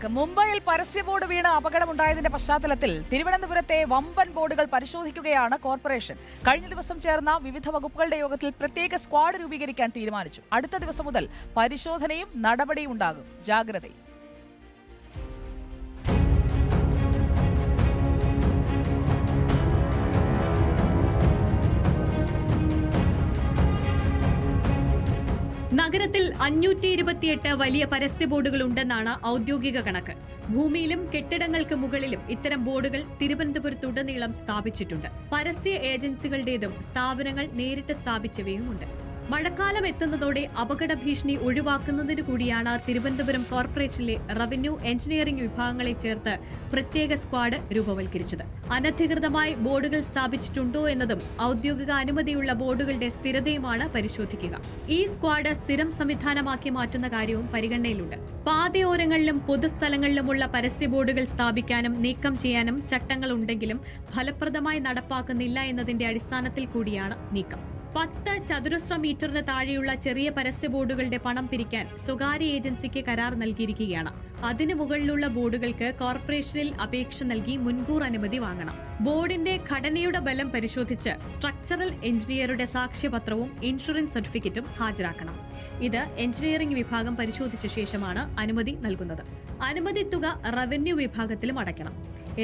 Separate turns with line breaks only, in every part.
മുംബൈയിൽ പരസ്യ ബോർഡ് വീണ് അപകടമുണ്ടായതിന്റെ പശ്ചാത്തലത്തിൽ തിരുവനന്തപുരത്തെ വമ്പൻ ബോർഡുകൾ പരിശോധിക്കുകയാണ് കോർപ്പറേഷൻ. കഴിഞ്ഞ ദിവസം ചേർന്ന വിവിധ വകുപ്പുകളുടെ യോഗത്തിൽ പ്രത്യേക സ്ക്വാഡ് രൂപീകരിക്കാൻ തീരുമാനിച്ചു. അടുത്ത ദിവസം മുതൽ പരിശോധനയും നടപടിയും ഉണ്ടാകും. ജാഗ്രതയും.
നഗരത്തിൽ 528 വലിയ പരസ്യ ബോർഡുകൾ ഉണ്ടെന്നാണ് ഔദ്യോഗിക കണക്ക്. ഭൂമിയിലും കെട്ടിടങ്ങൾക്ക് മുകളിലും ഇത്തരം ബോർഡുകൾ തിരുവനന്തപുരത്തുടനീളം സ്ഥാപിച്ചിട്ടുണ്ട്. പരസ്യ ഏജൻസികളുടേതും സ്ഥാപനങ്ങൾ നേരിട്ട് സ്ഥാപിച്ചവയുമുണ്ട്. മഴക്കാലം എത്തുന്നതോടെ അപകട ഭീഷണി ഒഴിവാക്കുന്നതിനു കൂടിയാണ് തിരുവനന്തപുരം കോർപ്പറേഷനിലെ റവന്യൂ, എഞ്ചിനീയറിംഗ് വിഭാഗങ്ങളെ ചേർത്ത് പ്രത്യേക സ്ക്വാഡ് രൂപവൽക്കരിച്ചത്. അനധികൃതമായി ബോർഡുകൾ സ്ഥാപിച്ചിട്ടുണ്ടോ എന്നതും ഔദ്യോഗിക അനുമതിയുള്ള ബോർഡുകളുടെ സ്ഥിരതയുമാണ് പരിശോധിക്കുക. ഈ സ്ക്വാഡ് സ്ഥിരം സംവിധാനമാക്കി മാറ്റുന്ന കാര്യവും പരിഗണനയിലുണ്ട്. പാതയോരങ്ങളിലും പൊതുസ്ഥലങ്ങളിലുമുള്ള പരസ്യ ബോർഡുകൾ സ്ഥാപിക്കാനും നീക്കം ചെയ്യാനും ചട്ടങ്ങൾ ഉണ്ടെങ്കിലും ഫലപ്രദമായി നടപ്പാക്കുന്നില്ല എന്നതിന്റെ അടിസ്ഥാനത്തിൽ കൂടിയാണ് നീക്കം. 10 ചതുരശ്ര മീറ്ററിന് താഴെയുള്ള ചെറിയ പരസ്യ ബോർഡുകളുടെ പണം പിരിക്കാൻ സ്വകാര്യ ഏജൻസിക്ക് കരാർ നൽകിയിരിക്കുകയാണ്. അതിനു മുകളിലുള്ള ബോർഡുകൾക്ക് കോർപ്പറേഷനിൽ അപേക്ഷ നൽകി മുൻകൂർ അനുമതി വാങ്ങണം. ബോർഡിന്റെ ഘടനയുടെ ബലം പരിശോധിച്ച് സ്ട്രക്ചറൽ എഞ്ചിനീയറുടെ സാക്ഷ്യപത്രവും ഇൻഷുറൻസ് സർട്ടിഫിക്കറ്റും ഹാജരാക്കണം. ഇത് എഞ്ചിനീയറിംഗ് വിഭാഗം പരിശോധിച്ച ശേഷമാണ് അനുമതി നൽകുന്നത്. അനുമതി തുക റവന്യൂ വിഭാഗത്തിലും അടയ്ക്കണം.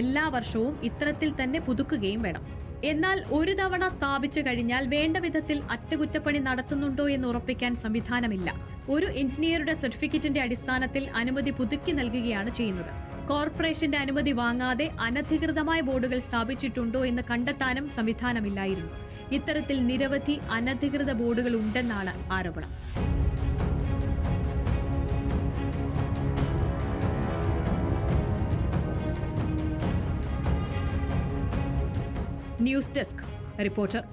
എല്ലാ വർഷവും ഇത്തരത്തിൽ തന്നെ പുതുക്കുകയും വേണം. എന്നാൽ ഒരു തവണ സ്ഥാപിച്ചു കഴിഞ്ഞാൽ വേണ്ട വിധത്തിൽ അറ്റകുറ്റപ്പണി നടത്തുന്നുണ്ടോ എന്ന് ഉറപ്പിക്കാൻ സംവിധാനമില്ല. ഒരു എഞ്ചിനീയറുടെ സർട്ടിഫിക്കറ്റിന്റെ അടിസ്ഥാനത്തിൽ അനുമതി പുതുക്കി നൽകുകയാണ് ചെയ്യുന്നത്. കോർപ്പറേഷന്റെ അനുമതി വാങ്ങാതെ അനധികൃതമായ ബോർഡുകൾ സ്ഥാപിച്ചിട്ടുണ്ടോ എന്ന് കണ്ടെത്താനും സംവിധാനമില്ലായിരുന്നു. ഇത്തരത്തിൽ നിരവധി അനധികൃത ബോർഡുകൾ ഉണ്ടെന്നാണ് ആരോപണം. News desk reporter.